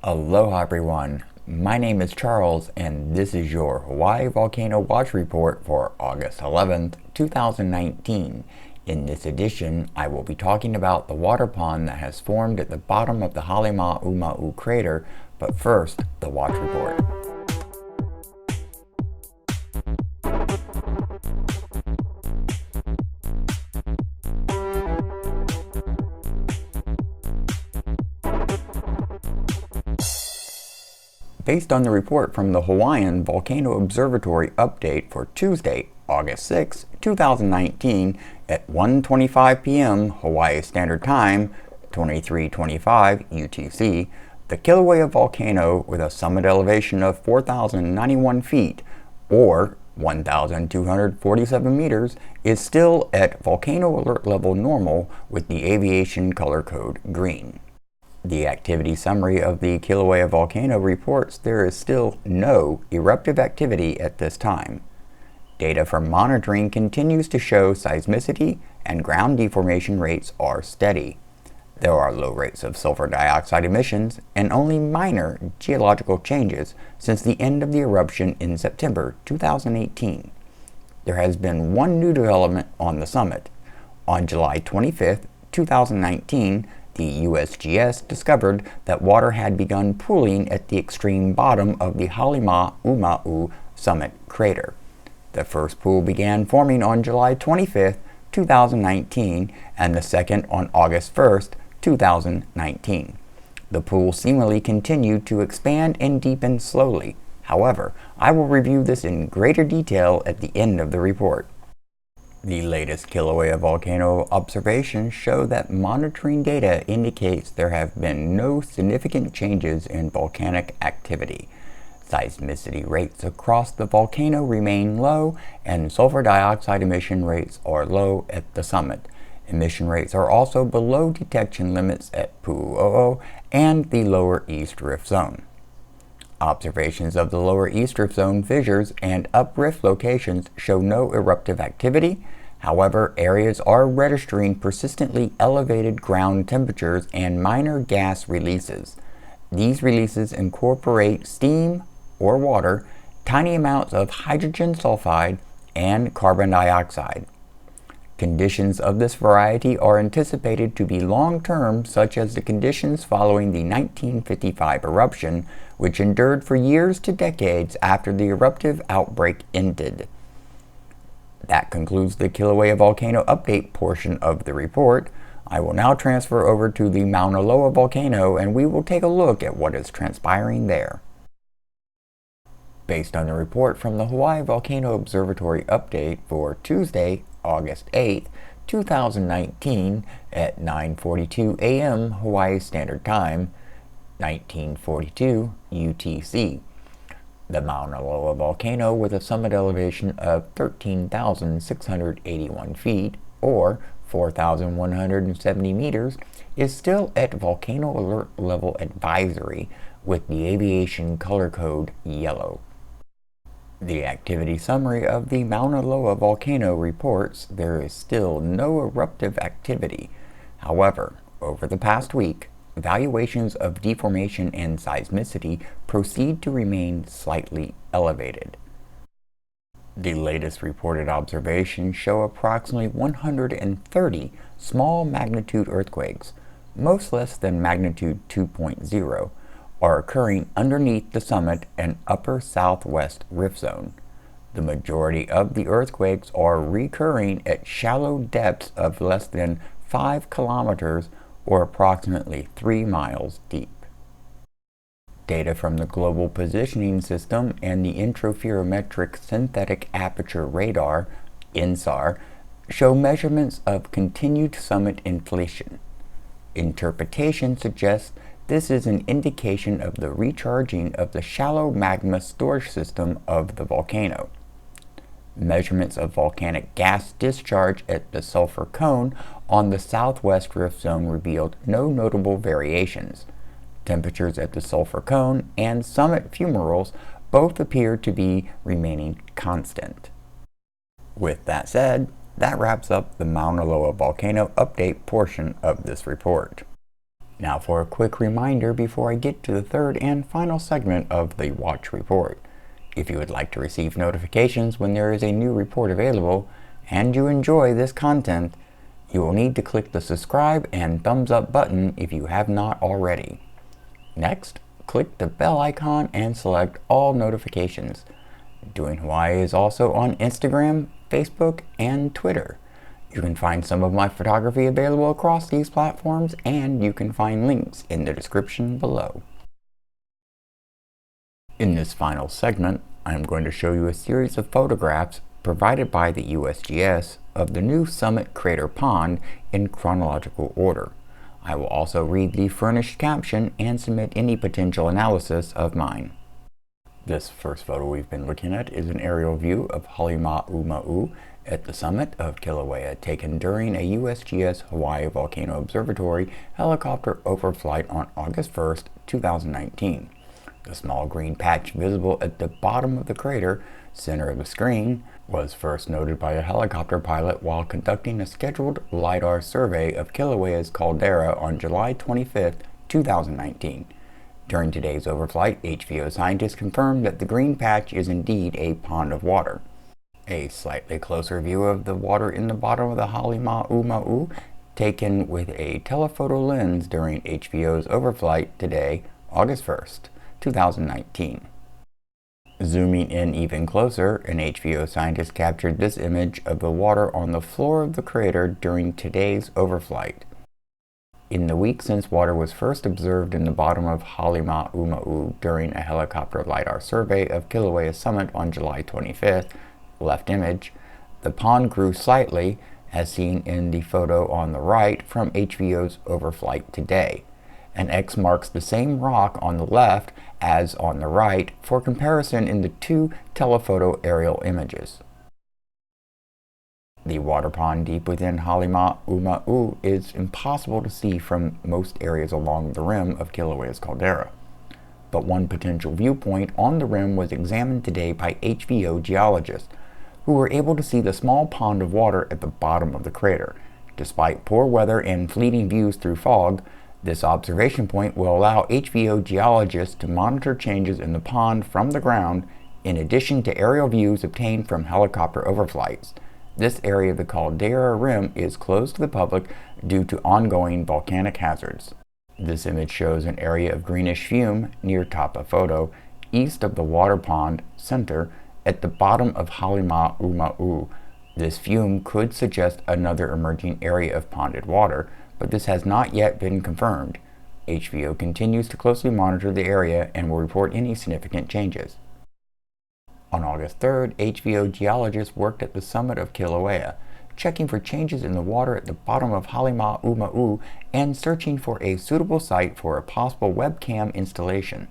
Aloha everyone, my name is Charles and this is your Hawaii Volcano Watch Report for August 11th, 2019. In this edition, I will be talking about the water pond that has formed at the bottom of the Halemaumau crater, but first, the watch report. Based on the report from the Hawaiian Volcano Observatory update for Tuesday, August 6, 2019 at 1:25 p.m. Hawaii Standard Time, 23:25 UTC, the Kilauea Volcano with a summit elevation of 4,091 feet, or 1,247 meters, is still at volcano alert level normal with the aviation color code green. The activity summary of the Kilauea Volcano reports there is still no eruptive activity at this time. Data from monitoring continues to show seismicity and ground deformation rates are steady. There are low rates of sulfur dioxide emissions and only minor geological changes since the end of the eruption in September 2018. There has been one new development on the summit. On July 25, 2019, the USGS discovered that water had begun pooling at the extreme bottom of the Halemaumau summit crater. The first pool began forming on July 25, 2019, and the second on August 1, 2019. The pool seemingly continued to expand and deepen slowly. However, I will review this in greater detail at the end of the report. The latest Kilauea volcano observations show that monitoring data indicates there have been no significant changes in volcanic activity. Seismicity rates across the volcano remain low, and sulfur dioxide emission rates are low at the summit. Emission rates are also below detection limits at Pu'u'o and the lower East Rift Zone. Observations of the lower East Rift Zone fissures and uprift locations show no eruptive activity. However, areas are registering persistently elevated ground temperatures and minor gas releases. These releases incorporate steam or water, tiny amounts of hydrogen sulfide, and carbon dioxide. Conditions of this variety are anticipated to be long-term, such as the conditions following the 1955 eruption, which endured for years to decades after the eruptive outbreak ended. That concludes the Kilauea Volcano update portion of the report. I will now transfer over to the Mauna Loa volcano and we will take a look at what is transpiring there. Based on the report from the Hawaii Volcano Observatory update for Tuesday, August 8, 2019 at 9:42 a.m. Hawaii Standard Time, 1942 UTC. The Mauna Loa volcano with a summit elevation of 13,681 feet, or 4,170 meters, is still at volcano alert level advisory with the aviation color code yellow. The activity summary of the Mauna Loa volcano reports there is still no eruptive activity. However, over the past week, valuations of deformation and seismicity proceed to remain slightly elevated. The latest reported observations show approximately 130 small magnitude earthquakes, most less than magnitude 2.0, are occurring underneath the summit and upper southwest rift zone. The majority of the earthquakes are recurring at shallow depths of less than 5 kilometers or approximately 3 miles deep. Data from the Global Positioning System and the Interferometric Synthetic Aperture Radar, INSAR, show measurements of continued summit inflation. Interpretation suggests this is an indication of the recharging of the shallow magma storage system of the volcano. Measurements of volcanic gas discharge at the sulfur cone on the southwest rift zone revealed no notable variations. Temperatures at the sulfur cone and summit fumaroles both appear to be remaining constant. With that said, that wraps up the Mauna Loa volcano update portion of this report. Now for a quick reminder before I get to the third and final segment of the Watch Report. If you would like to receive notifications when there is a new report available, and you enjoy this content, you will need to click the subscribe and thumbs up button if you have not already. Next, click the bell icon and select all notifications. Doing Hawaii is also on Instagram, Facebook, and Twitter. You can find some of my photography available across these platforms, and you can find links in the description below. In this final segment, I am going to show you a series of photographs provided by the USGS of the new Summit Crater Pond in chronological order. I will also read the furnished caption and submit any potential analysis of mine. This first photo we've been looking at is an aerial view of Halima'uma'u at the summit of Kilauea, taken during a USGS Hawaii Volcano Observatory helicopter overflight on August 1st, 2019. The small green patch visible at the bottom of the crater, center of the screen, was first noted by a helicopter pilot while conducting a scheduled LiDAR survey of Kilauea's caldera on July 25, 2019. During today's overflight, HVO scientists confirmed that the green patch is indeed a pond of water. A slightly closer view of the water in the bottom of the Halima'uma'u, taken with a telephoto lens during HVO's overflight today, August 1st, 2019. Zooming in even closer, an HVO scientist captured this image of the water on the floor of the crater during today's overflight. In the week since water was first observed in the bottom of Halima'uma'u during a helicopter LiDAR survey of Kilauea summit on July 25th, left image, the pond grew slightly, as seen in the photo on the right from HVO's overflight today. An X marks the same rock on the left as on the right for comparison in the two telephoto aerial images. The water pond deep within Halima'uma'u is impossible to see from most areas along the rim of Kilauea's caldera. But one potential viewpoint on the rim was examined today by HVO geologists, who were able to see the small pond of water at the bottom of the crater. Despite poor weather and fleeting views through fog, this observation point will allow HVO geologists to monitor changes in the pond from the ground, in addition to aerial views obtained from helicopter overflights. This area of the caldera rim is closed to the public due to ongoing volcanic hazards. This image shows an area of greenish fume near top of photo, east of the water pond center at the bottom of Halima'uma'u. This fume could suggest another emerging area of ponded water, but this has not yet been confirmed. HVO continues to closely monitor the area and will report any significant changes. On August 3rd, HVO geologists worked at the summit of Kilauea, checking for changes in the water at the bottom of Halima'uma'u and searching for a suitable site for a possible webcam installation.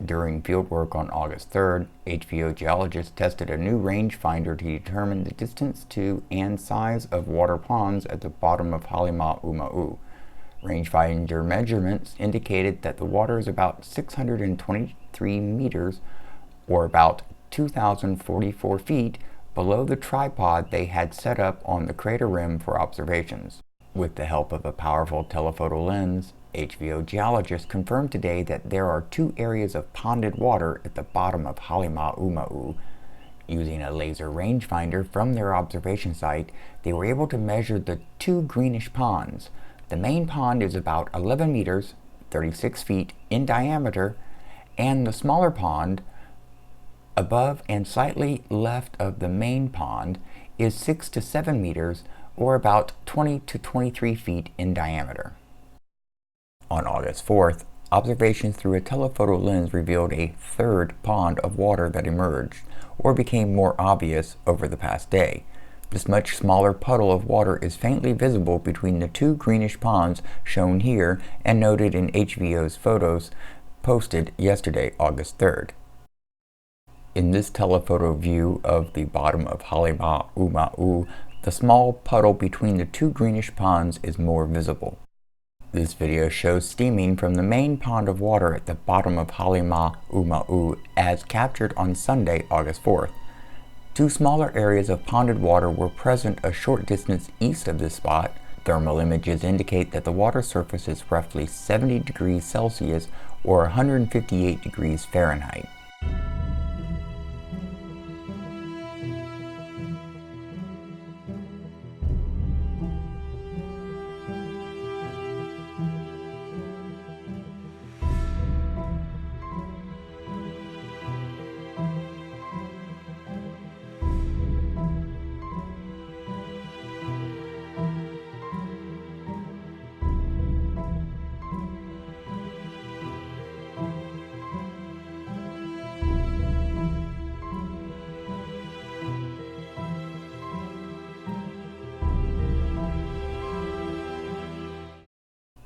During fieldwork on August 3rd, HVO geologists tested a new rangefinder to determine the distance to and size of water ponds at the bottom of Halima'uma'u. Rangefinder measurements indicated that the water is about 623 meters, or about 2,044 feet, below the tripod they had set up on the crater rim for observations. With the help of a powerful telephoto lens, HVO geologists confirmed today that there are two areas of ponded water at the bottom of Halima'uma'u. Using a laser rangefinder from their observation site, they were able to measure the two greenish ponds. The main pond is about 11 meters, 36 feet in diameter, and the smaller pond, above and slightly left of the main pond, is 6 to 7 meters, or about 20 to 23 feet in diameter. On August 4th, observations through a telephoto lens revealed a third pond of water that emerged, or became more obvious, over the past day. This much smaller puddle of water is faintly visible between the two greenish ponds shown here and noted in HVO's photos posted yesterday, August 3rd. In this telephoto view of the bottom of Halima'uma'u, the small puddle between the two greenish ponds is more visible. This video shows steaming from the main pond of water at the bottom of Halima'uma'u as captured on Sunday, August 4th. Two smaller areas of ponded water were present a short distance east of this spot, Thermal images indicate that the water surface is roughly 70 degrees Celsius or 158 degrees Fahrenheit.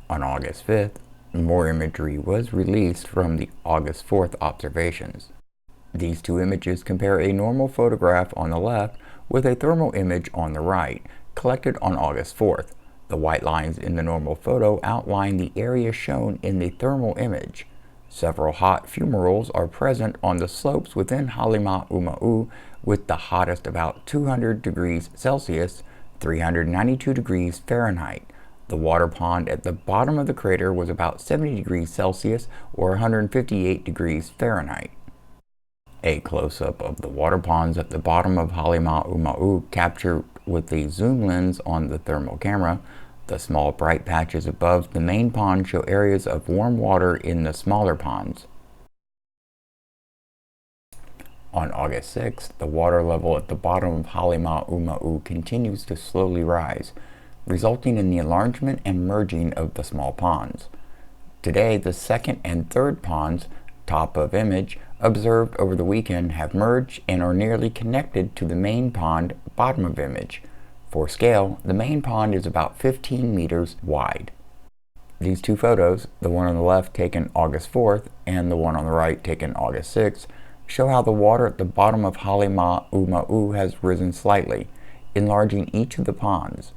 On August 5th, more imagery was released from the August 4th observations. These two images compare a normal photograph on the left with a thermal image on the right, collected on August 4th. The white lines in the normal photo outline the area shown in the thermal image. Several hot fumaroles are present on the slopes within Halima'uma'u, with the hottest about 200 degrees Celsius, 392 degrees Fahrenheit. The water pond at the bottom of the crater was about 70 degrees Celsius or 158 degrees Fahrenheit. A close-up of the water ponds at the bottom of Halima'uma'u captured with the zoom lens on the thermal camera. The small bright patches above the main pond show areas of warm water in the smaller ponds. On August 6th, the water level at the bottom of Halima'uma'u continues to slowly rise, resulting in the enlargement and merging of the small ponds. Today, the second and third ponds, top of image, observed over the weekend have merged and are nearly connected to the main pond, bottom of image. For scale, the main pond is about 15 meters wide. These two photos, the one on the left taken August 4th and the one on the right taken August 6th, show how the water at the bottom of Halima'uma'u has risen slightly, enlarging each of the ponds.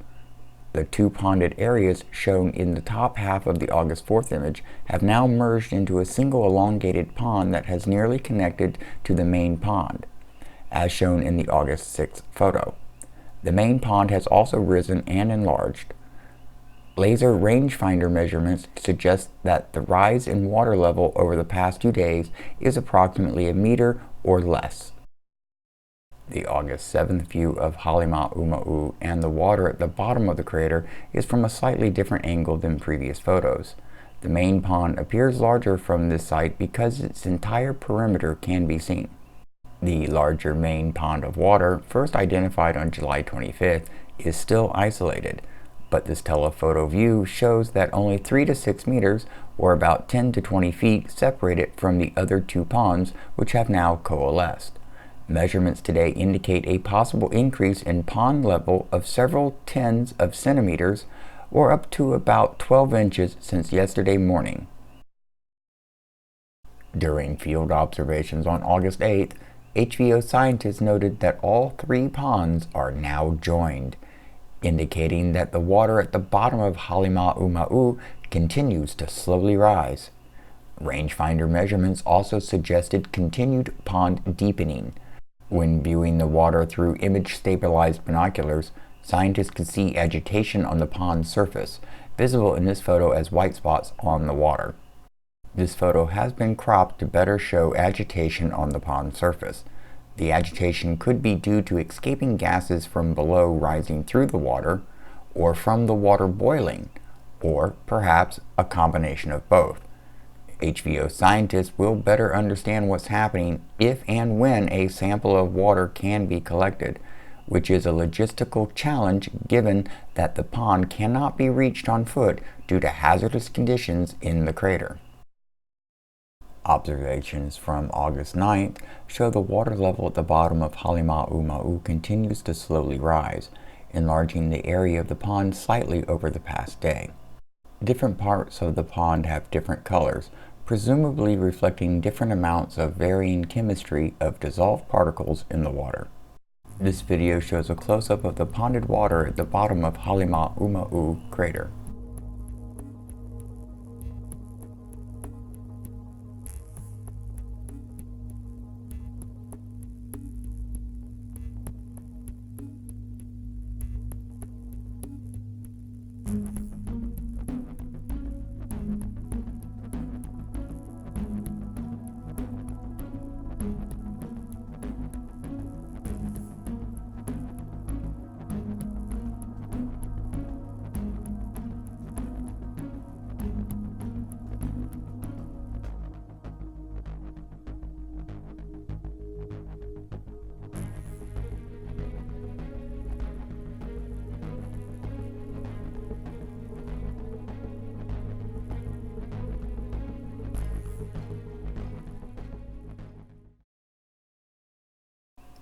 The two ponded areas shown in the top half of the August 4th image have now merged into a single elongated pond that has nearly connected to the main pond, as shown in the August 6th photo. The main pond has also risen and enlarged. Laser rangefinder measurements suggest that the rise in water level over the past 2 days is approximately a meter or less. The August 7th view of Halima'uma'u and the water at the bottom of the crater is from a slightly different angle than previous photos. The main pond appears larger from this site because its entire perimeter can be seen. The larger main pond of water, first identified on July 25th, is still isolated, but this telephoto view shows that only 3 to 6 meters, or about 10 to 20 feet, separate it from the other two ponds, which have now coalesced. Measurements today indicate a possible increase in pond level of several tens of centimeters, or up to about 12 inches since yesterday morning. During field observations on August 8th, HVO scientists noted that all three ponds are now joined, indicating that the water at the bottom of Halima'uma'u continues to slowly rise. Rangefinder measurements also suggested continued pond deepening. When viewing the water through image-stabilized binoculars, scientists could see agitation on the pond surface, visible in this photo as white spots on the water. This photo has been cropped to better show agitation on the pond surface. The agitation could be due to escaping gases from below rising through the water, or from the water boiling, or perhaps a combination of both. HVO scientists will better understand what's happening if and when a sample of water can be collected, which is a logistical challenge given that the pond cannot be reached on foot due to hazardous conditions in the crater. Observations from August 9th show the water level at the bottom of Halima'uma'u continues to slowly rise, enlarging the area of the pond slightly over the past day. Different parts of the pond have different colors, presumably reflecting different amounts of varying chemistry of dissolved particles in the water. This video shows a close-up of the ponded water at the bottom of Halima'uma'u crater.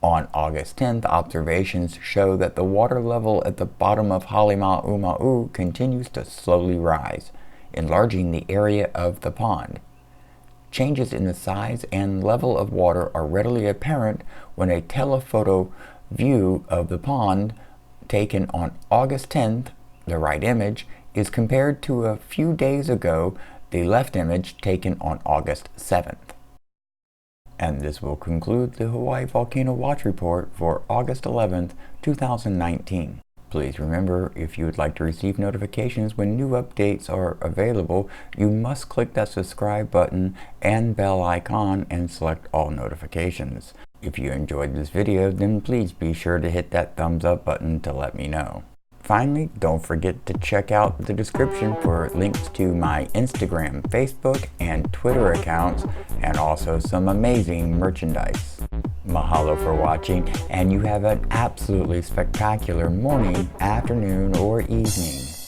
On August 10th, observations show that the water level at the bottom of Halima'uma'u continues to slowly rise, enlarging the area of the pond. Changes in the size and level of water are readily apparent when a telephoto view of the pond taken on August 10th, the right image, is compared to a few days ago, the left image taken on August 7th. And this will conclude the Hawaii Volcano Watch Report for August 11th, 2019. Please remember, if you would like to receive notifications when new updates are available, you must click that subscribe button and bell icon and select all notifications. If you enjoyed this video, then please be sure to hit that thumbs up button to let me know. Finally, don't forget to check out the description for links to my Instagram, Facebook, and Twitter accounts, and also some amazing merchandise. Mahalo for watching, and you have an absolutely spectacular morning, afternoon, or evening.